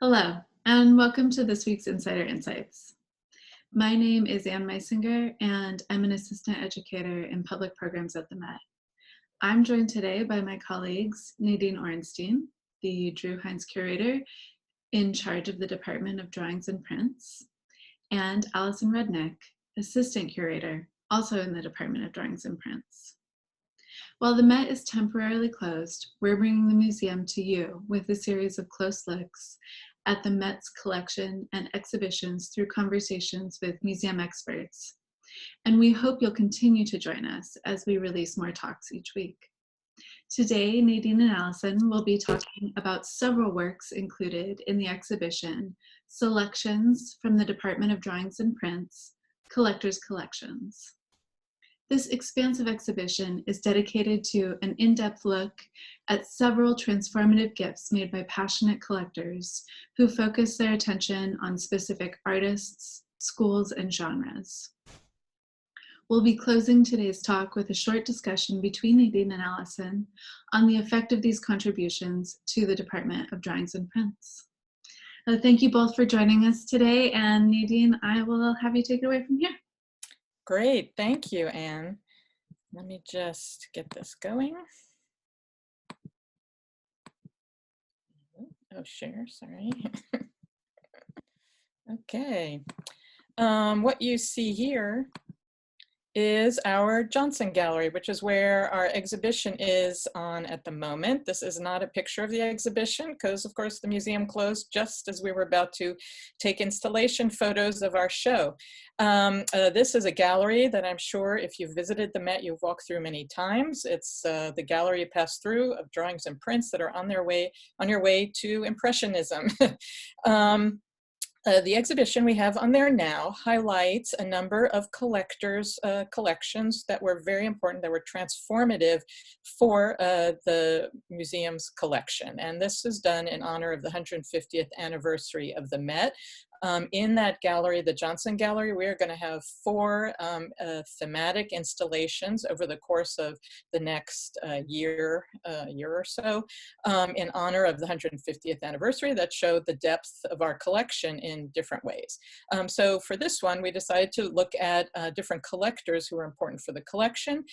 Hello, and welcome to this week's Insider Insights. My name is Ann Meisinger, and I'm an assistant educator in public programs at the Met. I'm joined today by my colleagues, Nadine Orenstein, the Drue Heinz Curator in charge of the Department of Drawings and Prints, and Allison Rudnick, Assistant Curator, also in the Department of Drawings and Prints. While the Met is temporarily closed, we're bringing the museum to you with a series of close looks at the Met's collection and exhibitions through conversations with museum experts. And we hope you'll continue to join us as we release more talks each week. Today, Nadine and Allison will be talking about several works included in the exhibition, Selections from the Department of Drawings and Prints, Collectors' Collections. This expansive exhibition is dedicated to an in-depth look at several transformative gifts made by passionate collectors who focus their attention on specific artists, schools, and genres. We'll be closing today's talk with a short discussion between Nadine and Allison on the effect of these contributions to the Department of Drawings and Prints. Thank you both for joining us today, and Nadine, I will have you take it away from here. Great, thank you, Anne. Let me just get this going. Oh, share, sorry. Okay, what you see here is our Johnson Gallery, which is where our exhibition is on at the moment. This is not a picture of the exhibition because, of course, the museum closed just as we were about to take installation photos of our show. This is a gallery that I'm sure if you've visited the Met, you've walked through many times. It's the gallery you pass through of drawings and prints that are on your way to Impressionism. The exhibition we have on there now highlights a number of collectors' collections that were very important, that were transformative for the museum's collection. And this is done in honor of the 150th anniversary of the Met. In that gallery, the Johnson Gallery, we are going to have 4 thematic installations over the course of the next year or so in honor of the 150th anniversary that showed the depth of our collection in different ways. So for this one, we decided to look at different collectors who are important for the collection.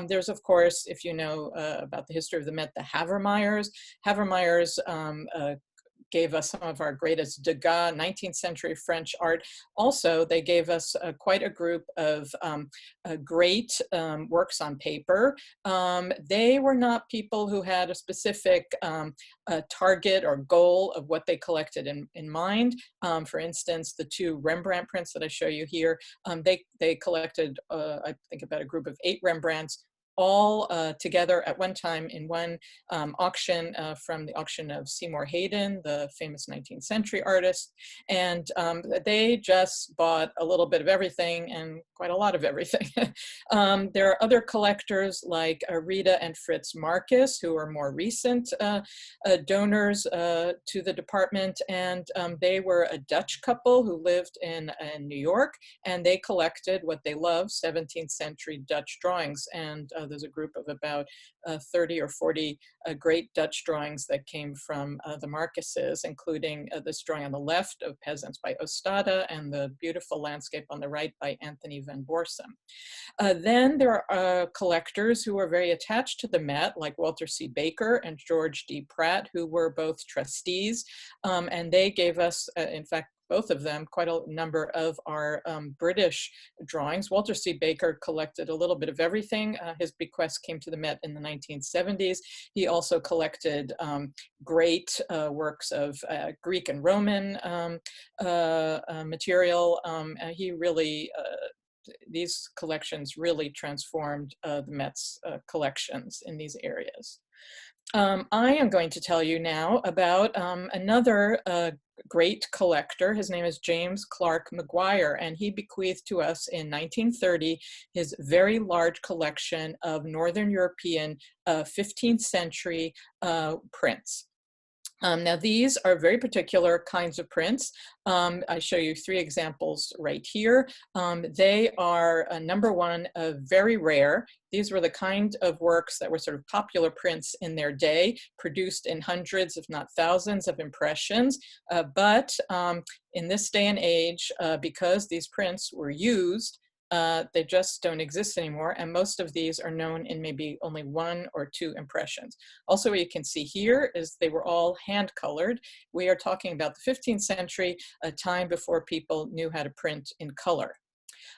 There's, of course, if you know about the history of the Met, the Havermeyers. Havermeyers gave us some of our greatest Degas 19th century French art. Also, they gave us quite a group of great works on paper. They were not people who had a specific target or goal of what they collected in mind. For instance, the 2 Rembrandt prints that I show you here, they collected, I think, about a group of 8 Rembrandts, all together at one time in one auction from the auction of Seymour Hayden, the famous 19th century artist. And they just bought a little bit of everything and quite a lot of everything. There are other collectors like Rita and Fritz Marcus, who are more recent donors to the department. And they were a Dutch couple who lived in New York, and they collected what they love, 17th century Dutch drawings. And there's a group of about 30 or 40 great Dutch drawings that came from the Marcuses, including this drawing on the left of Peasants by Ostade and the beautiful landscape on the right by Anthony van Borsum. Then there are collectors who are very attached to the Met, like Walter C. Baker and George D. Pratt, who were both trustees, and they gave us, in fact, both of them, quite a number of our British drawings. Walter C. Baker collected a little bit of everything. His bequest came to the Met in the 1970s. He also collected great works of Greek and Roman material. He really, these collections really transformed the Met's collections in these areas. I am going to tell you now about another great collector. His name is James Clark Maguire, and he bequeathed to us in 1930 his very large collection of Northern European 15th century prints. Now these are very particular kinds of prints. I show you 3 examples right here. They are number one, very rare. These were the kind of works that were sort of popular prints in their day, produced in hundreds, if not thousands, of impressions. But in this day and age, because these prints were used, they just don't exist anymore, and most of these are known in maybe only 1 or 2 impressions. Also, what you can see here is they were all hand-colored. We are talking about the 15th century, a time before people knew how to print in color.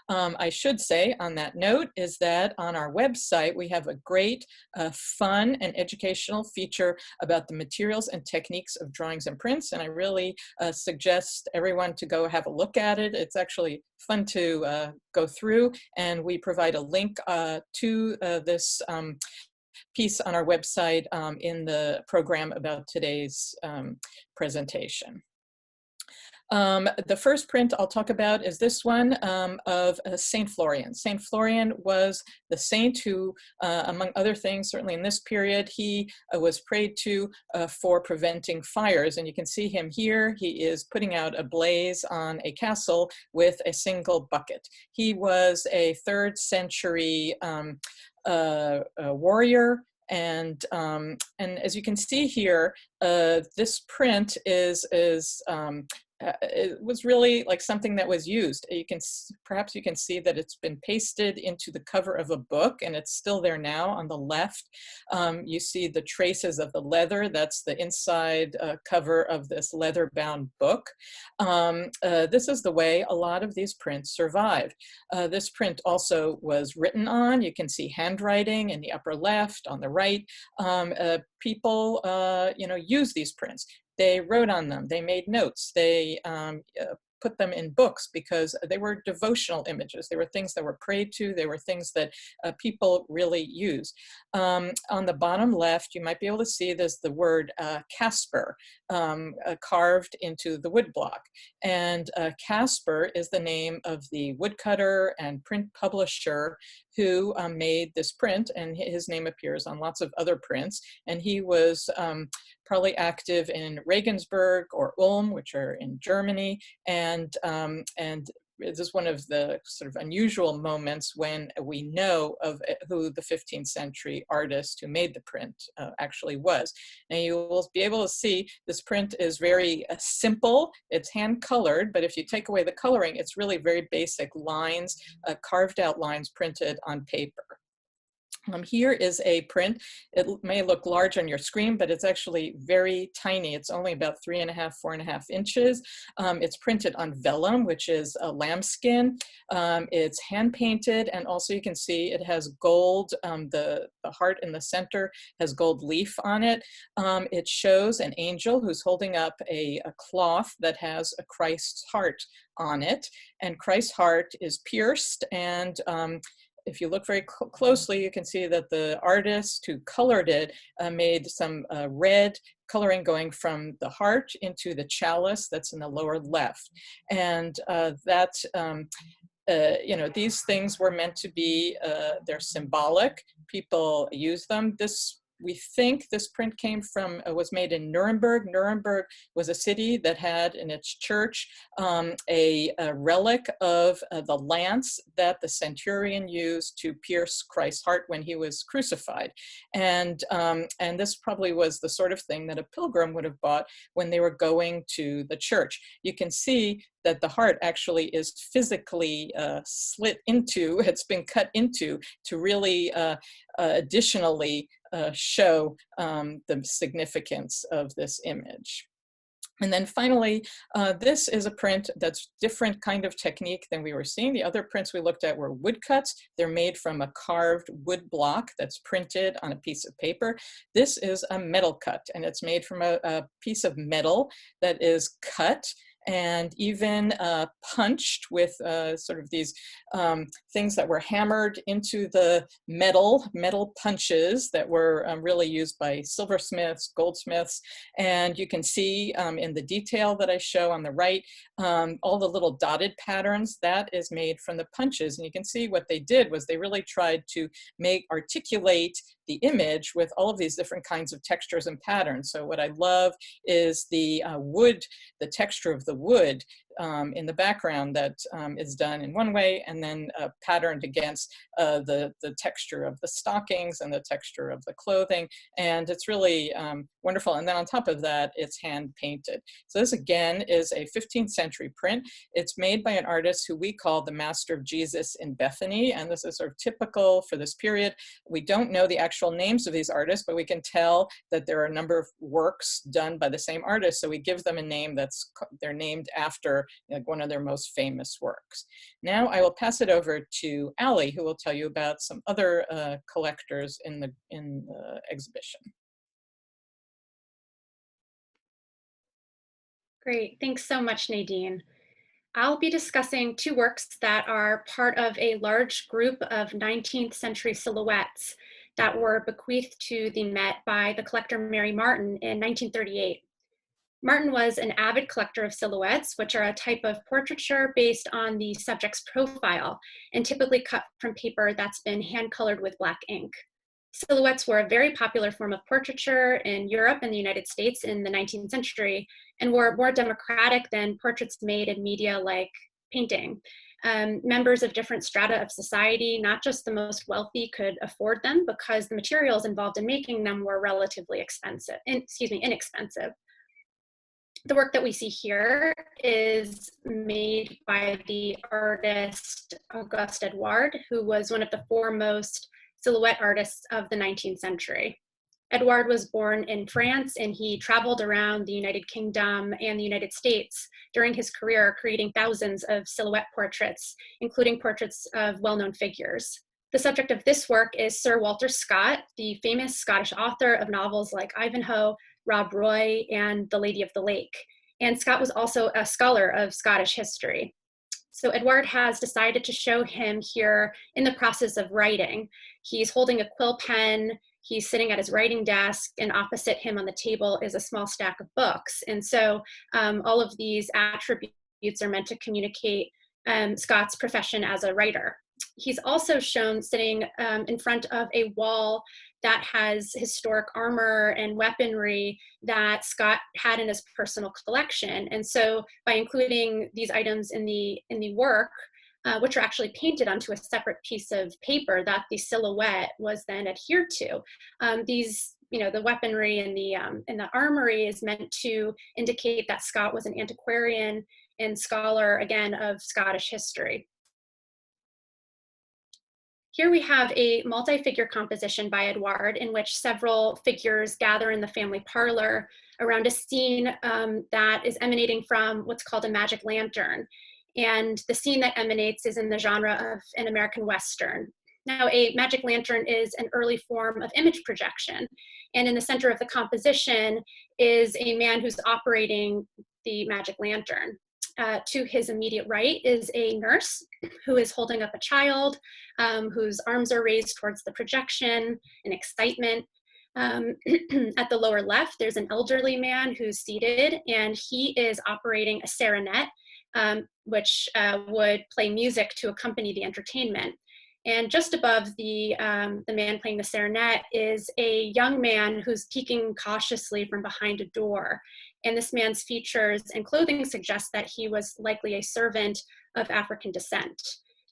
I should say on that note is that on our website, we have a great fun and educational feature about the materials and techniques of drawings and prints. And I really suggest everyone to go have a look at it. It's actually fun to go through, and we provide a link to this piece on our website in the program about today's presentation. The first print I'll talk about is this one of Saint Florian. Saint Florian was the saint who, among other things, certainly in this period, he was prayed to for preventing fires. And you can see him here. He is putting out a blaze on a castle with a single bucket. He was a 3rd century warrior. And as you can see here, this print it was really like something that was used. Perhaps you can see that it's been pasted into the cover of a book, and it's still there now on the left. You see the traces of the leather. That's the inside cover of this leather-bound book. This is the way a lot of these prints survived. This print also was written on. You can see handwriting in the upper left, on the right. People, use these prints. They wrote on them, they made notes, they put them in books because they were devotional images. They were things that were prayed to, they were things that people really used. On the bottom left, you might be able to see there's the word Casper carved into the wood block. And Casper is the name of the woodcutter and print publisher who made this print, and his name appears on lots of other prints. And he was probably active in Regensburg or Ulm, which are in Germany, and this is one of the sort of unusual moments when we know of who the 15th century artist who made the print actually was. Now you will be able to see this print is very simple. It's hand colored, but if you take away the coloring, it's really very basic lines, carved out lines printed on paper. Here is a print. It may look large on your screen, but it's actually very tiny. It's only about 3.5, 4.5 inches. It's printed on vellum, which is a lambskin. It's hand painted, and also you can see it has gold. The heart in the center has gold leaf on it. It shows an angel who's holding up a cloth that has a Christ's heart on it, and Christ's heart is pierced, and if you look very closely, you can see that the artist who colored it made some red coloring going from the heart into the chalice that's in the lower left. And these things were meant to be, they're symbolic. People use them. We think this print came from, was made in Nuremberg. Nuremberg was a city that had in its church a relic of the lance that the centurion used to pierce Christ's heart when he was crucified. And this probably was the sort of thing that a pilgrim would have bought when they were going to the church. You can see that the heart actually is physically slit into, it's been cut into to really additionally show the significance of this image. And then finally, this is a print that's different kind of technique than we were seeing. The other prints we looked at were woodcuts. They're made from a carved wood block that's printed on a piece of paper. This is a metal cut, and it's made from a piece of metal that is cut and even punched with sort of these things that were hammered into the metal punches that were really used by silversmiths, goldsmiths. And you can see in the detail that I show on the right, all the little dotted patterns, that is made from the punches. And you can see what they did was they really tried to articulate the image with all of these different kinds of textures and patterns. So what I love is the wood, the texture of the wood in the background that is done in one way, and then patterned against the texture of the stockings and the texture of the clothing. And it's really wonderful. And then on top of that, it's hand painted. So this again is a 15th century print. It's made by an artist who we call the Master of Jesus in Bethany. And this is sort of typical for this period. We don't know the actual names of these artists, but we can tell that there are a number of works done by the same artist. So we give them a name they're named after, like one of their most famous works. Now I will pass it over to Allie, who will tell you about some other collectors in the exhibition. Great, thanks so much, Nadine. I'll be discussing two works that are part of a large group of 19th century silhouettes that were bequeathed to the Met by the collector Mary Martin in 1938. Martin was an avid collector of silhouettes, which are a type of portraiture based on the subject's profile and typically cut from paper that's been hand-colored with black ink. Silhouettes were a very popular form of portraiture in Europe and the United States in the 19th century and were more democratic than portraits made in media like painting. Members of different strata of society, not just the most wealthy, could afford them because the materials involved in making them were relatively inexpensive. The work that we see here is made by the artist Auguste Edouard, who was one of the foremost silhouette artists of the 19th century. Edouard was born in France, and he traveled around the United Kingdom and the United States during his career, creating thousands of silhouette portraits, including portraits of well-known figures. The subject of this work is Sir Walter Scott, the famous Scottish author of novels like Ivanhoe, Rob Roy, and The Lady of the Lake. And Scott was also a scholar of Scottish history. So Edouard has decided to show him here in the process of writing. He's holding a quill pen, he's sitting at his writing desk, and opposite him on the table is a small stack of books. And so all of these attributes are meant to communicate Scott's profession as a writer. He's also shown sitting in front of a wall that has historic armor and weaponry that Scott had in his personal collection. And so by including these items in the work, which are actually painted onto a separate piece of paper that the silhouette was then adhered to, the weaponry and the armory is meant to indicate that Scott was an antiquarian and scholar, again, of Scottish history. Here we have a multi-figure composition by Edouard in which several figures gather in the family parlor around a scene that is emanating from what's called a magic lantern. And the scene that emanates is in the genre of an American Western. Now, a magic lantern is an early form of image projection. And in the center of the composition is a man who's operating the magic lantern. To his immediate right is a nurse who is holding up a child whose arms are raised towards the projection in excitement. At the lower left, there's an elderly man who's seated, and he is operating a sarinet, which would play music to accompany the entertainment. And just above the man playing the sarinet is a young man who's peeking cautiously from behind a door. And this man's features and clothing suggest that he was likely a servant of African descent.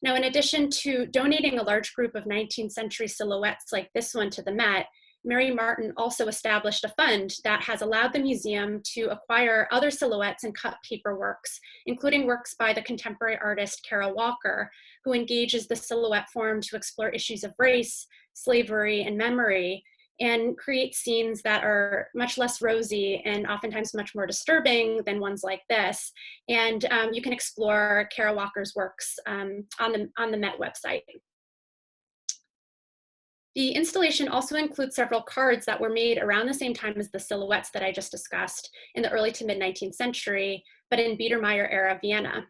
Now, in addition to donating a large group of 19th century silhouettes like this one to the Met, Mary Martin also established a fund that has allowed the museum to acquire other silhouettes and cut paper works, including works by the contemporary artist Kara Walker, who engages the silhouette form to explore issues of race, slavery, and memory, and create scenes that are much less rosy and oftentimes much more disturbing than ones like this. And you can explore Kara Walker's works on the Met website. The installation also includes several cards that were made around the same time as the silhouettes that I just discussed in the early to mid 19th century, but in Biedermeyer-era Vienna.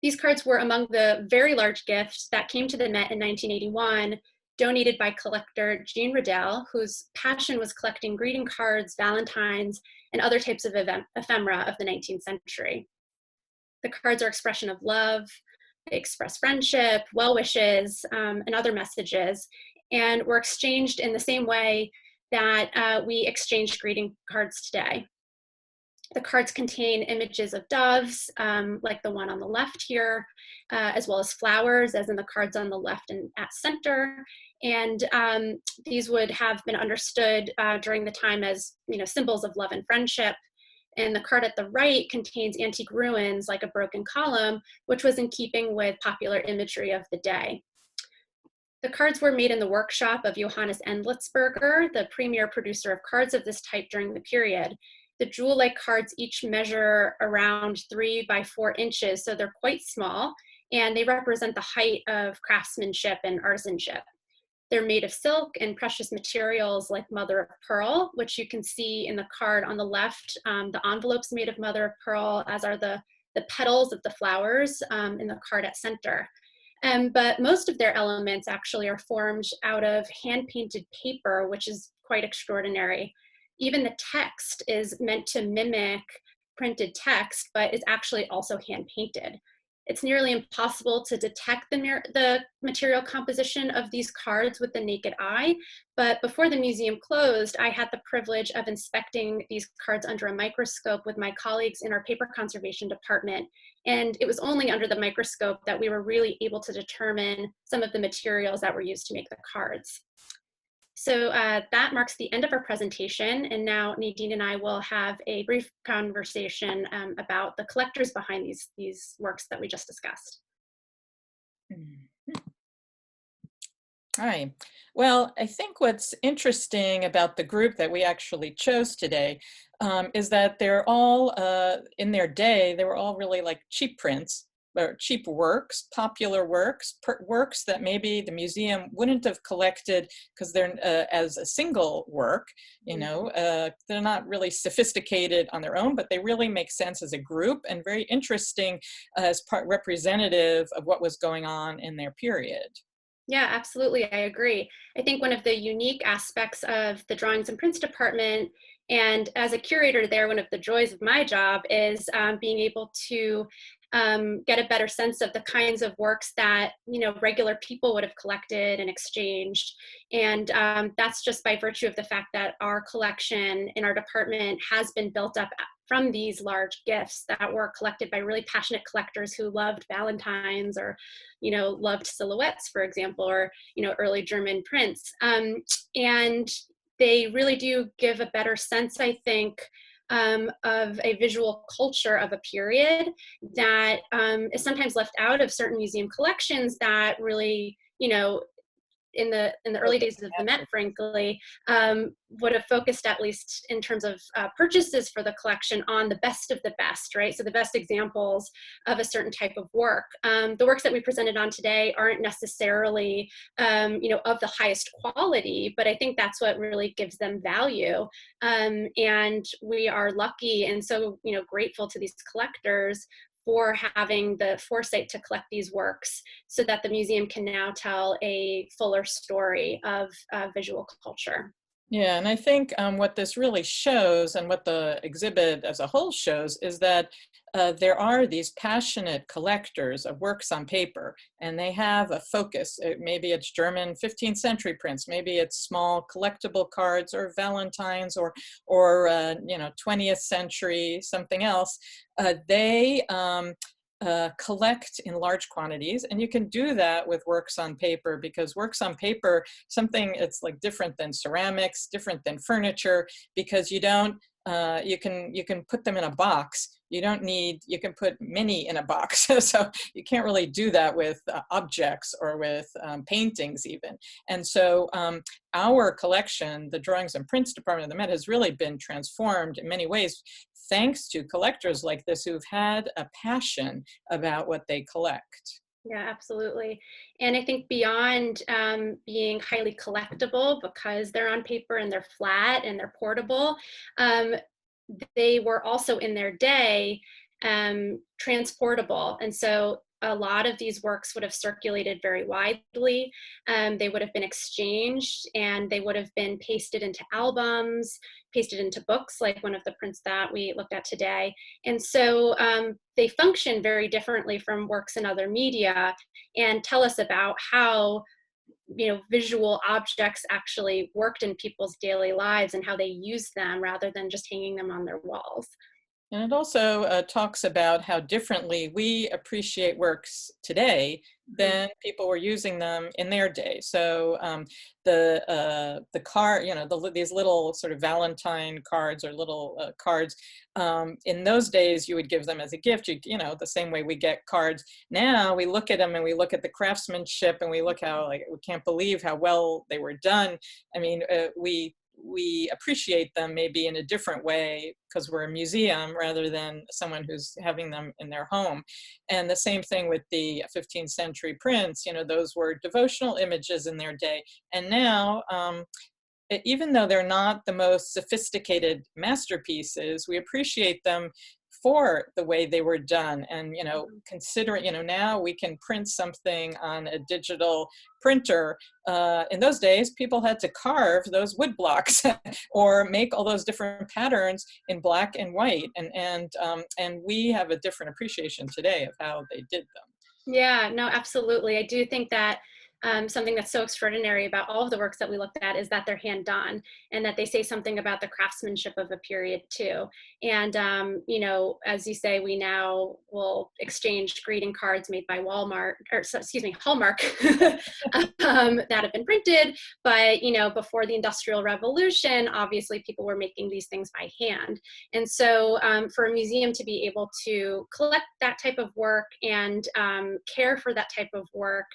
These cards were among the very large gifts that came to the Met in 1981, donated by collector Jean Riddell, whose passion was collecting greeting cards, valentines, and other types of ephemera of the 19th century. The cards are expression of love, they express friendship, well wishes, and other messages, and were exchanged in the same way that we exchange greeting cards today. The cards contain images of doves, like the one on the left here, as well as flowers, as in the cards on the left and at center. And these would have been understood during the time as, symbols of love and friendship. And the card at the right contains antique ruins, like a broken column, which was in keeping with popular imagery of the day. The cards were made in the workshop of Johannes Endlitzberger, the premier producer of cards of this type during the period. The jewel-like cards each measure around 3 by 4 inches, so they're quite small, and they represent the height of craftsmanship and artisanship. They're made of silk and precious materials like mother of pearl, which you can see in the card on the left. The envelope's made of mother of pearl, as are the petals of the flowers in the card at center. But most of their elements actually are formed out of hand-painted paper, which is quite extraordinary. Even the text is meant to mimic printed text, but is actually also hand-painted. It's nearly impossible to detect the material composition of these cards with the naked eye, but before the museum closed, I had the privilege of inspecting these cards under a microscope with my colleagues in our paper conservation department, and it was only under the microscope that we were really able to determine some of the materials that were used to make the cards. So that marks the end of our presentation, and now Nadine and I will have a brief conversation about the collectors behind these works that we just discussed. Hi. Well, I think what's interesting about the group that we actually chose today is that they're all, in their day, they were all really like cheap prints, or cheap works, popular works, works that maybe the museum wouldn't have collected because they're as a single work, they're not really sophisticated on their own, but they really make sense as a group and very interesting as representative of what was going on in their period. Yeah, absolutely. I agree. I think one of the unique aspects of the drawings and prints department, and as a curator there, one of the joys of my job is being able to get a better sense of the kinds of works that regular people would have collected and exchanged. And that's just by virtue of the fact that our collection in our department has been built up from these large gifts that were collected by really passionate collectors who loved valentines, or loved silhouettes, for example, or early German prints. And they really do give a better sense, I think, of a visual culture of a period that is sometimes left out of certain museum collections that really, in the early days of the Met, frankly, would have focused, at least in terms of purchases for the collection, on the best of the best, right? So the best examples of a certain type of work. The works that we presented on today aren't necessarily, of the highest quality, but I think that's what really gives them value. And we are lucky and so, grateful to these collectors for having the foresight to collect these works so that the museum can now tell a fuller story of visual culture. Yeah, and I think what this really shows, and what the exhibit as a whole shows, is that there are these passionate collectors of works on paper, and they have a focus. Maybe it's German 15th century prints, maybe it's small collectible cards or valentines, or 20th century something else. They collect in large quantities, and you can do that with works on paper, because works on paper, it's like different than ceramics, different than furniture, because you don't you can put them in a box. You can put many in a box. So you can't really do that with objects or with paintings even. And so our collection, the Drawings and Prints Department of the Met, has really been transformed in many ways thanks to collectors like this who've had a passion about what they collect. Yeah, absolutely. And I think beyond being highly collectible because they're on paper and they're flat and they're portable, um, they were also in their day transportable. And so a lot of these works would have circulated very widely. They would have been exchanged and they would have been pasted into albums, pasted into books, like one of the prints that we looked at today. And so they function very differently from works in other media and tell us about how visual objects actually worked in people's daily lives and how they used them rather than just hanging them on their walls. And it also talks about how differently we appreciate works today than people were using them in their day. So the card, these little sort of Valentine cards or little cards, in those days you would give them as a gift. The same way we get cards now. We look at them and we look at the craftsmanship and we look how we can't believe how well they were done. I mean, we appreciate them maybe in a different way because we're a museum rather than someone who's having them in their home. And the same thing with the 15th century prints, those were devotional images in their day. And now, even though they're not the most sophisticated masterpieces, we appreciate them for the way they were done. And, considering, now we can print something on a digital printer. In those days, people had to carve those wood blocks or make all those different patterns in black and white. And we have a different appreciation today of how they did them. Yeah, no, absolutely. I do think that something that's so extraordinary about all of the works that we looked at is that they're hand done and that they say something about the craftsmanship of a period too. And, as you say, we now will exchange greeting cards made by Hallmark that have been printed. But, before the Industrial Revolution, obviously people were making these things by hand. And so for a museum to be able to collect that type of work and care for that type of work,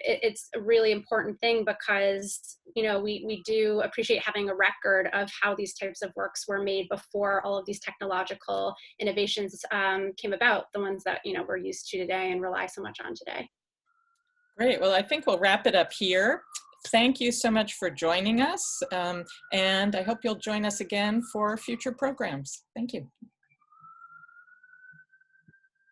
it's a really important thing because, we do appreciate having a record of how these types of works were made before all of these technological innovations came about, the ones that, we're used to today and rely so much on today. Great. Well, I think we'll wrap it up here. Thank you so much for joining us. And I hope you'll join us again for future programs. Thank you.